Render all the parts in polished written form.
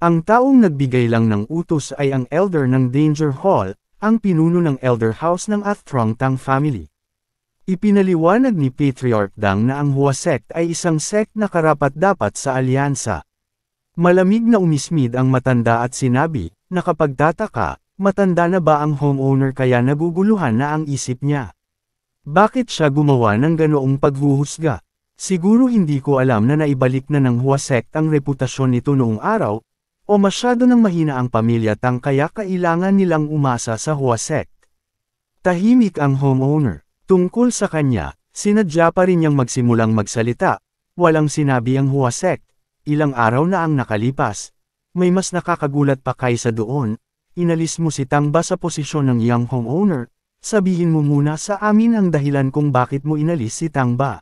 Ang taong nagbigay lang ng utos ay ang elder ng Danger Hall, ang pinuno ng elder house ng Athrong Tang family. Ipinaliwanag ni Patriarch Dang na ang Hua sect ay isang sect na karapat-dapat sa alyansa. Malamig na umismid ang matanda at sinabi, nakapagtataka, matanda na ba ang homeowner kaya naguguluhan na ang isip niya? Bakit siya gumawa ng ganoong paghuhusga? Siguro hindi ko alam na naibalik na ng Hua sect ang reputasyon nito noong araw, o masyado nang mahina ang pamilya Tang kaya kailangan nilang umasa sa Hua sect. Tahimik ang homeowner. Tungkol sa kanya, sinadya pa rin niyang magsimulang magsalita, walang sinabi ang Hua sect. Ilang araw na ang nakalipas. May mas nakakagulat pa kaysa doon, inalis mo si Tang Ba sa posisyon ng young homeowner, sabihin mo muna sa amin ang dahilan kung bakit mo inalis si Tang Ba.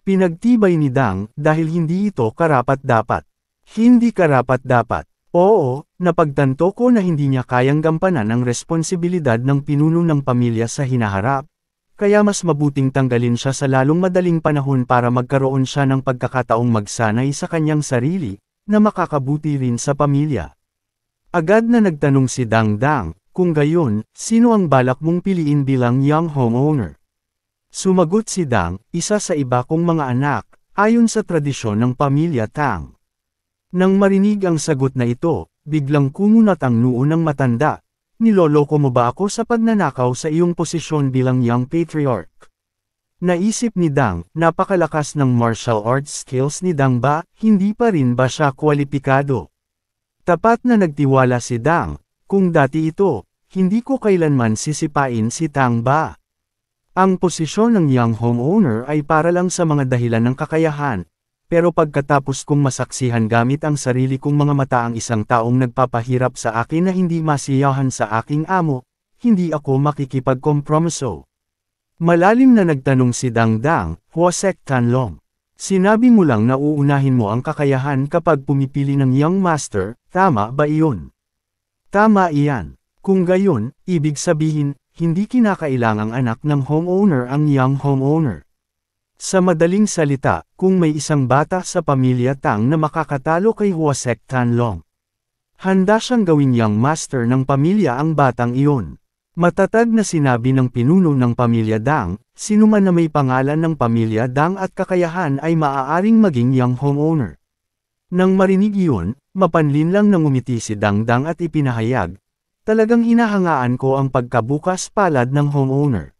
Pinagtibay ni Dang, dahil hindi ito karapat-dapat. Hindi karapat-dapat. Oo, napagtanto ko na hindi niya kayang gampanan ang responsibilidad ng pinuno ng pamilya sa hinaharap, kaya mas mabuting tanggalin siya sa lalong madaling panahon para magkaroon siya ng pagkakataong magsanay sa kanyang sarili, na makakabuti rin sa pamilya. Agad na nagtanong si Dang Dang, kung gayon, sino ang balak mong piliin bilang young homeowner? Sumagot si Dang, isa sa iba kong mga anak, ayon sa tradisyon ng pamilya Tang. Nang marinig ang sagot na ito, biglang kumunat ang noo ng matanda. Niloloko mo ba ako sa pagnanakaw sa iyong posisyon bilang young patriarch? Naisip ni Dang, napakalakas ng martial arts skills ni Dang Ba, hindi pa rin ba siya kwalipikado? Tapat na nagtiwala si Dang, kung dati ito, hindi ko kailanman sisipain si Tang Ba. Ang posisyon ng young homeowner ay para lang sa mga dahilan ng kakayahan, pero pagkatapos kong masaksihan gamit ang sarili kong mga mata ang isang taong nagpapahirap sa akin na hindi masiyahan sa aking amo, hindi ako makikipagkompromiso. Malalim na nagtanong si Dang Dang, Hua sect Tanlong. Sinabi mo lang na uunahin mo ang kakayahan kapag pumipili ng young master, tama ba iyon? Tama iyan. Kung gayon, ibig sabihin, hindi kinakailangang anak ng homeowner ang young homeowner. Sa madaling salita, kung may isang bata sa pamilya Tang na makakatalo kay Hua sect Tanlong, handa siyang gawing young master ng pamilya ang batang iyon. Matatag na sinabi ng pinuno ng pamilya Dang, sinuman na may pangalan ng pamilya Dang at kakayahan ay maaaring maging young homeowner. Nang marinig iyon, mapanlin lang nang umiti si Dang Dang at ipinahayag, talagang hinahangaan ko ang pagkabukas palad ng homeowner.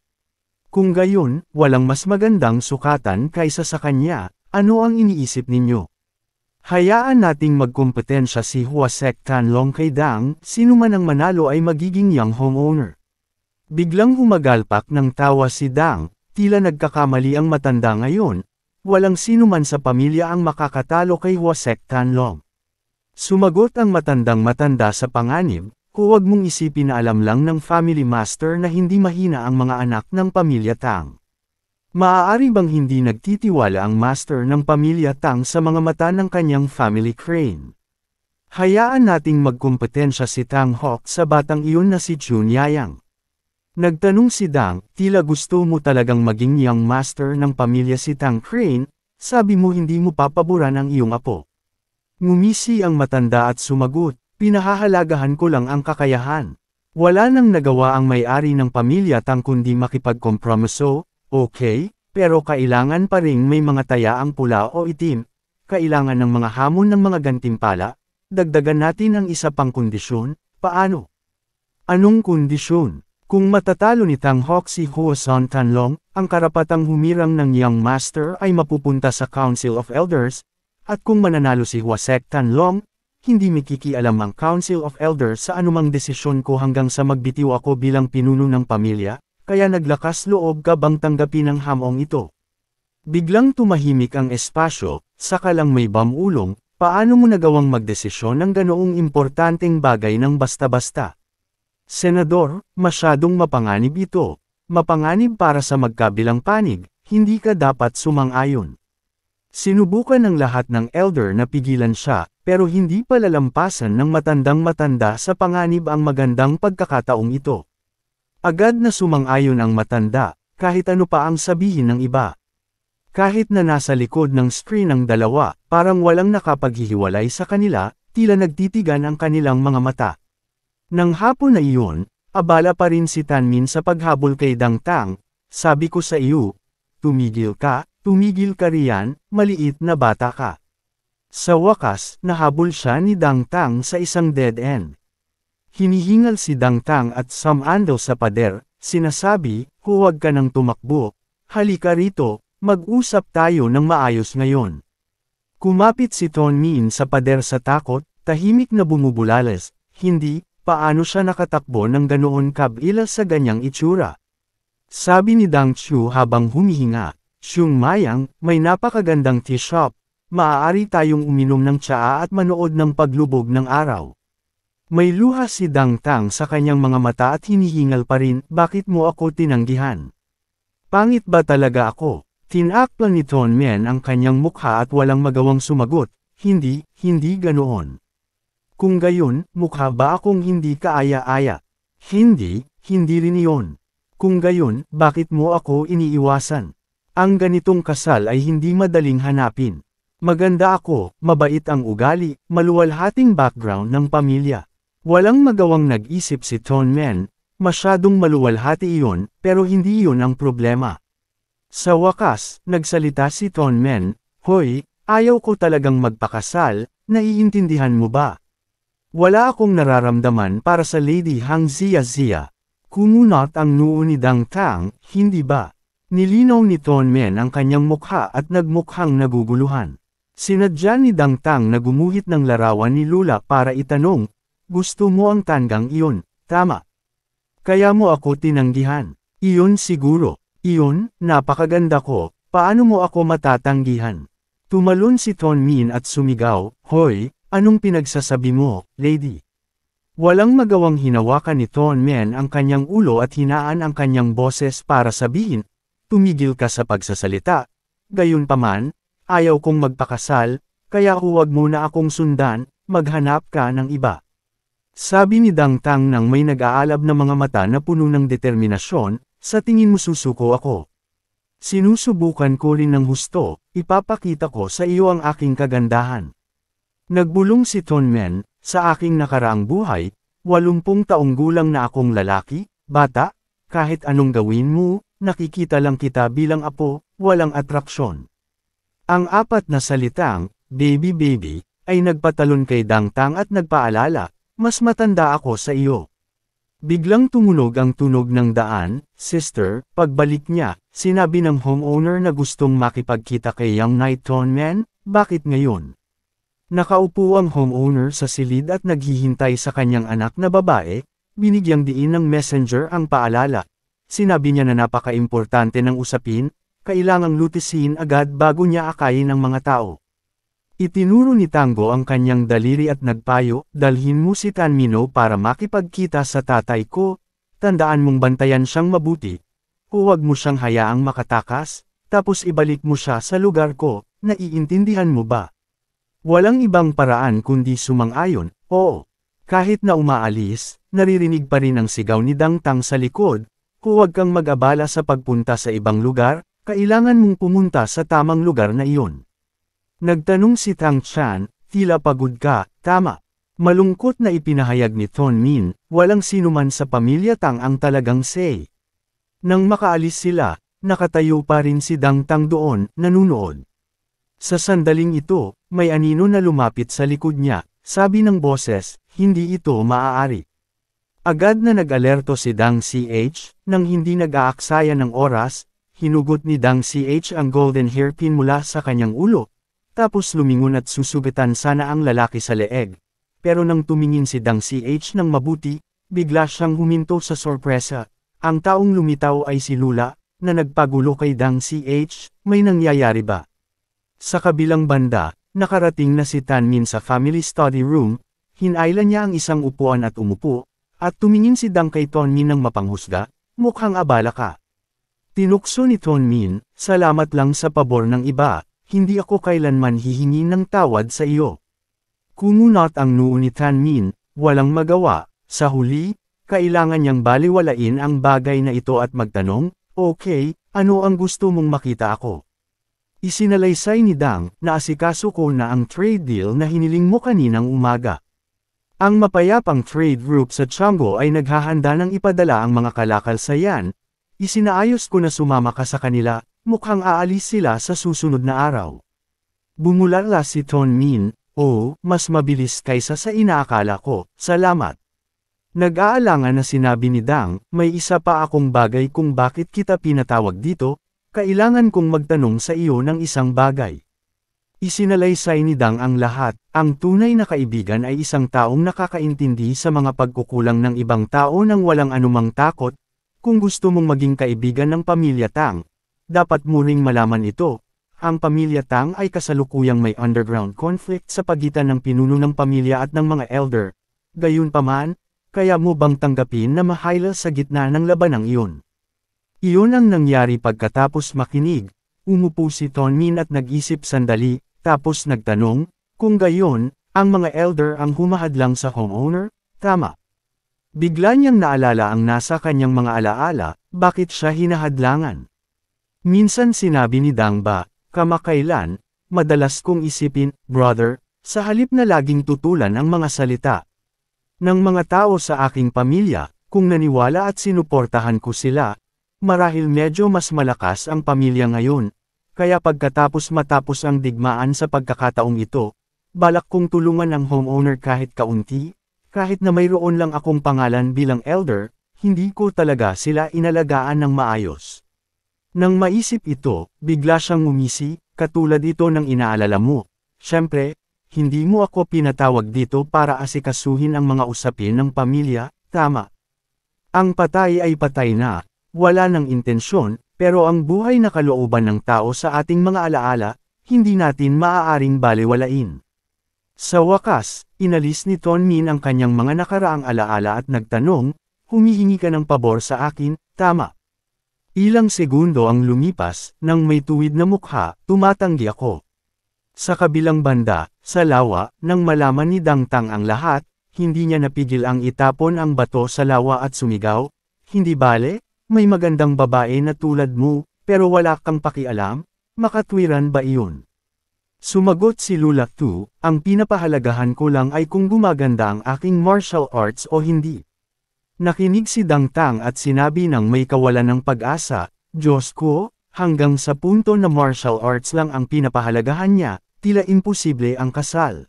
Kung gayon, walang mas magandang sukatan kaysa sa kanya, ano ang iniisip ninyo? Hayaan nating magkompetensya si Hua sect Tanlong kay Dang, sino man ang manalo ay magiging young homeowner. Biglang humagalpak ng tawa si Dang, tila nagkakamali ang matanda ngayon, walang sino man sa pamilya ang makakatalo kay Hua sect Tanlong. Sumagot ang matandang-matanda sa panganib, huwag mong isipin na alam lang ng family master na hindi mahina ang mga anak ng pamilya Tang. Maaari bang hindi nagtitiwala ang master ng pamilya Tang sa mga mata ng kanyang family crane? Hayaan nating magkompetensya si Tang Hawk sa batang iyon na si Chun Yayang. Nagtanong si Dang, tila gusto mo talagang maging young master ng pamilya si Tang Crane, sabi mo hindi mo papaboran ang iyong apo. Ngumisi ang matanda at sumagot, pinahahalagahan ko lang ang kakayahan. Wala nang nagawa ang may-ari ng pamilya Tang kundi makipagkompromiso, okay, pero kailangan pa ring may mga tayaang pula o itim, kailangan ng mga hamon ng mga gantimpala, dagdagan natin ang isa pang kondisyon, paano? Anong kondisyon? Kung matatalo ni Tang Hawk si Hua San Tanlong, ang karapatang humirang ng young master ay mapupunta sa Council of Elders, at kung mananalo si Hua sect Tanlong, hindi makikialam ang Council of Elders sa anumang desisyon ko hanggang sa magbitiw ako bilang pinuno ng pamilya, kaya naglakas loob ka bang tanggapin ang hamong ito? Biglang tumahimik ang espasyo, saka lang may bamulong, paano mo nagawang magdesisyon ng ganoong importanteng bagay ng basta-basta? Senador, masyadong mapanganib ito. Mapanganib para sa magkabilang panig, hindi ka dapat sumang-ayon. Sinubukan ng lahat ng elder na pigilan siya, pero hindi palalampasan ng matandang-matanda sa panganib ang magandang pagkakataong ito. Agad na sumang-ayon ang matanda, kahit ano pa ang sabihin ng iba. Kahit na nasa likod ng screen ang dalawa, parang walang nakapaghihiwalay sa kanila, tila nagtitigan ang kanilang mga mata. Nang hapon na iyon, abala pa rin si Tanmin sa paghabol kay Dang Tang. Sabi ko sa iyo, tumigil ka riyan, maliit na bata ka. Sa wakas, nahabol siya ni Dang Tang sa isang dead end. Hinihingal si Dang Tang at sumando sa pader, sinasabi, huwag ka nang tumakbo, halika rito, mag-usap tayo ng maayos ngayon. Kumapit si Tonmin sa pader sa takot, tahimik na bumubulalas, hindi, paano siya nakatakbo ng ganoon kabila sa ganyang itsura. Sabi ni Dang Chu habang humihinga, Xiong Mayang, may napakagandang tea shop, maaari tayong uminom ng tsaa at manood ng paglubog ng araw. May luha si Dang Tang sa kanyang mga mata at hinihingal pa rin, bakit mo ako tinanggihan? Pangit ba talaga ako? Tinakpan ni Tonmin ang kanyang mukha at walang magawang sumagot, hindi ganoon. Kung gayon, mukha ba akong hindi kaaya-aya? Hindi rin iyon. Kung gayon, bakit mo ako iniiwasan? Ang ganitong kasal ay hindi madaling hanapin. Maganda ako, mabait ang ugali, maluwalhating background ng pamilya. Walang magawang nag-isip si Tonmin, masyadong maluwalhati iyon, pero hindi iyon ang problema. Sa wakas, nagsalita si Tonmin, hoy, ayaw ko talagang magpakasal, naiintindihan mo ba? Wala akong nararamdaman para sa Lady Hang Zia. Kumunot ang noo ni Dang Tang, hindi ba? Nilinaw ni Tonmin ang kanyang mukha at nagmukhang naguguluhan. Sinadya ni Dang Tang na gumuhit ng larawan ni Lula para itanong, gusto mo ang tanggang iyon, tama? Kaya mo ako tinanggihan. Iyon siguro. Iyon, napakaganda ko, paano mo ako matatanggihan? Tumalon si Tonmin at sumigaw, hoy, anong pinagsasabi mo, lady? Walang magawang hinawakan ni Tonmin ang kanyang ulo at hinaan ang kanyang boses para sabihin, tumigil ka sa pagsasalita. Gayunpaman, ayaw kong magpakasal, kaya huwag mo na akong sundan, maghanap ka ng iba. Sabi ni Dang Tang nang may nag-aalab na mga mata na puno ng determinasyon, sa tingin mo susuko ako. Sinusubukan ko rin ng husto, ipapakita ko sa iyo ang aking kagandahan. Nagbulong si Tonmin, sa aking nakaraang buhay, 80 taong gulang na akong lalaki, bata, kahit anong gawin mo, nakikita lang kita bilang apo, walang atraksyon. Ang apat na salitang, baby, ay nagpatalon kay Dang Tang at nagpaalala, mas matanda ako sa iyo. Biglang tumunog ang tunog ng daan, sister, pagbalik niya, sinabi ng homeowner na gustong makipagkita kay Young Knight Tonmin, bakit ngayon? Nakaupo ang homeowner sa silid at naghihintay sa kanyang anak na babae, binigyang diin ng messenger ang paalala. Sinabi niya na napaka-importante ng usapin, kailangang lutisin agad bago niya akayin ang mga tao. Itinuro ni Tango ang kanyang daliri at nagpayo, dalhin mo si Tanmino para makipagkita sa tatay ko, tandaan mong bantayan siyang mabuti, huwag mo siyang hayaang makatakas, tapos ibalik mo siya sa lugar ko, naiintindihan mo ba? Walang ibang paraan kundi sumang-ayon, oo. Kahit na umaalis, naririnig pa rin ang sigaw ni Dang Tang sa likod, huwag kang mag-abala sa pagpunta sa ibang lugar, kailangan mong pumunta sa tamang lugar na iyon. Nagtanong si Tang Chan, tila pagod ka, tama. Malungkot na ipinahayag ni Tonmin, walang sinuman sa pamilya Tang ang talagang say. Nang makaalis sila, nakatayo pa rin si Dang Tang doon, nanunood. Sa sandaling ito, may anino na lumapit sa likod niya, sabi ng boses, hindi ito maaari. Agad na nag-alerto si Dang CH, nang hindi nag-aaksaya ng oras, hinugot ni Dang CH ang golden hairpin mula sa kanyang ulo, tapos lumingon at susubitan sana ang lalaki sa leeg. Pero nang tumingin si Dang CH ng mabuti, bigla siyang huminto sa sorpresa. Ang taong lumitaw ay si Lula, na nagpagulo kay Dang CH, may nangyayari ba? Sa kabilang banda, nakarating na si Tanmin sa family study room, hinailan niya ang isang upuan at umupo, at tumingin si Dang kay Tonmin ng mapanghusga, mukhang abala ka. Tinukso ni Tonmin, salamat lang sa pabor ng iba, hindi ako kailanman hihingi ng tawad sa iyo. Kumunot ang noo ni Tanmin, walang magawa, sa huli, kailangan niyang baliwalain ang bagay na ito at magtanong, okay, ano ang gusto mong makita ako? Isinalaysay ni Dang na asikaso ko na ang trade deal na hiniling mo kaninang umaga. Ang mapayapang trade group sa Chang'o ay naghahanda ng ipadala ang mga kalakal sa Yan. Isinaayos ko na sumama ka sa kanila, mukhang aalis sila sa susunod na araw. Bumulala si Ton Min, mas mabilis kaysa sa inaakala ko, salamat. Nag-aalangan na sinabi ni Dang, may isa pa akong bagay kung bakit kita pinatawag dito, kailangan kong magtanong sa iyo ng isang bagay. Isinalaysay ni Dang ang lahat, ang tunay na kaibigan ay isang taong nakakaintindi sa mga pagkukulang ng ibang tao nang walang anumang takot. Kung gusto mong maging kaibigan ng pamilya Tang, dapat mo ring malaman ito. Ang pamilya Tang ay kasalukuyang may underground conflict sa pagitan ng pinuno ng pamilya at ng mga elder. Gayunpaman, kaya mo bang tanggapin na mahayla sa gitna ng labanang iyon? Iyon ang nangyari pagkatapos makinig. Umupo si Ton Min at nag-isip sandali, tapos nagtanong, kung gayon, ang mga elder ang humahadlang sa homeowner? Tama. Bigla niyang naalala ang nasa kanyang mga alaala, bakit siya hinahadlangan? Minsan sinabi ni Dang ba, kamakailan, madalas kong isipin, brother, sa halip na laging tutulan ang mga salita ng mga tao sa aking pamilya, kung naniwala at sinuportahan ko sila, marahil medyo mas malakas ang pamilya ngayon, kaya pagkatapos matapos ang digmaan sa pagkakataong ito, balak kong tulungan ang homeowner kahit kaunti, kahit na mayroon lang akong pangalan bilang elder, hindi ko talaga sila inalagaan ng maayos. Nang maisip ito, bigla siyang ngumisi, katulad ito ng inaalala mo. Siyempre, hindi mo ako pinatawag dito para asikasuhin ang mga usapin ng pamilya, tama. Ang patay ay patay na. Wala ng intensyon, pero ang buhay na kalooban ng tao sa ating mga alaala, hindi natin maaaring balewalain. Sa wakas, inalis ni Ton Min ang kanyang mga nakaraang alaala at nagtanong, humihingi ka ng pabor sa akin, tama. Ilang segundo ang lumipas, nang may tuwid na mukha, tumatanggi ako. Sa kabilang banda, sa lawa, nang malaman ni Dang Tang ang lahat, hindi niya napigil ang itapon ang bato sa lawa at sumigaw, hindi bale? May magandang babae na tulad mo, pero wala kang pakialam? Makatwiran ba iyon? Sumagot si Lula Tu, ang pinapahalagahan ko lang ay kung gumaganda ang aking martial arts o hindi. Nakinig si Dang Tang at sinabi ng may kawalan ng pag-asa, Diyos ko, hanggang sa punto na martial arts lang ang pinapahalagahan niya, tila imposible ang kasal.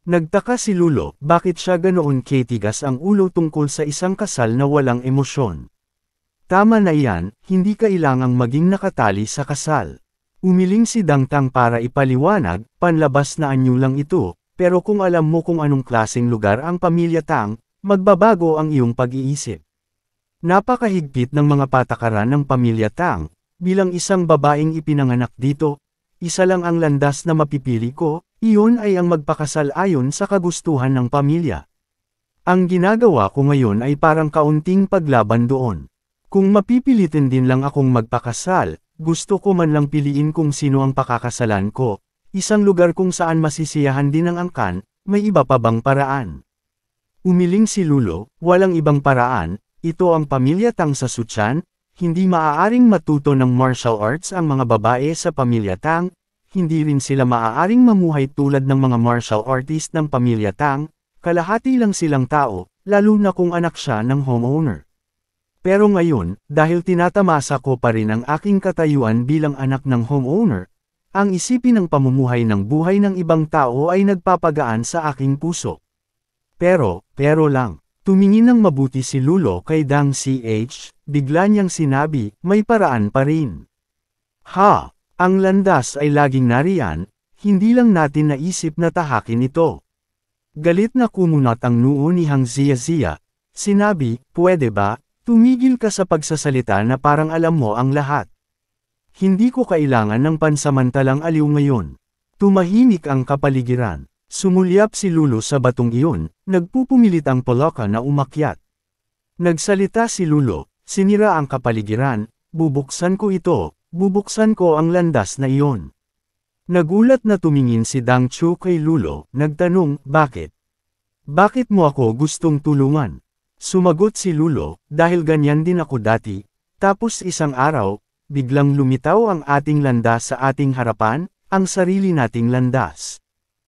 Nagtaka si Lulo, bakit siya ganoon katigas ang ulo tungkol sa isang kasal na walang emosyon. Tama na yan, hindi kailangang maging nakatali sa kasal. Umiling si Dang Tang para ipaliwanag, panlabas na anyo lang ito, pero kung alam mo kung anong klaseng lugar ang pamilya Tang, magbabago ang iyong pag-iisip. Napakahigpit ng mga patakaran ng pamilya Tang, bilang isang babaeng ipinanganak dito, isa lang ang landas na mapipili ko, iyon ay ang magpakasal ayon sa kagustuhan ng pamilya. Ang ginagawa ko ngayon ay parang kaunting paglaban doon. Kung mapipilitin din lang akong magpakasal, gusto ko man lang piliin kung sino ang pakakasalan ko, isang lugar kung saan masisiyahan din ang angkan, may iba pa bang paraan? Umiling si Lulo, walang ibang paraan, ito ang pamilya Tang sa Suchan, hindi maaaring matuto ng martial arts ang mga babae sa pamilya Tang, hindi rin sila maaaring mamuhay tulad ng mga martial artist ng pamilya Tang, kalahati lang silang tao, lalo na kung anak siya ng homeowner. Pero ngayon, dahil tinatamasa ko pa rin ang aking katayuan bilang anak ng homeowner, ang isipin ng pamumuhay ng buhay ng ibang tao ay nagpapagaan sa aking puso. Pero lang, tumingin ng mabuti si Lulo kay Dang Ch, bigla niyang sinabi, may paraan pa rin. Ang landas ay laging nariyan, hindi lang natin naisip na tahakin ito. Galit na kumunat ang noo ni Hang Zia, sinabi, pwede ba? Tumigil ka sa pagsasalita na parang alam mo ang lahat. Hindi ko kailangan ng pansamantalang aliw ngayon. Tumahimik ang kapaligiran. Sumulyap si Lulo sa batong iyon, nagpupumilit ang poloka na umakyat. Nagsalita si Lulo, sinira ang kapaligiran, bubuksan ko ito, bubuksan ko ang landas na iyon. Nagulat na tumingin si Dang Chu kay Lulo, nagtanong, bakit? Bakit mo ako gustong tulungan? Sumagot si Lulo, dahil ganyan din ako dati, tapos isang araw, biglang lumitaw ang ating landas sa ating harapan, ang sarili nating landas.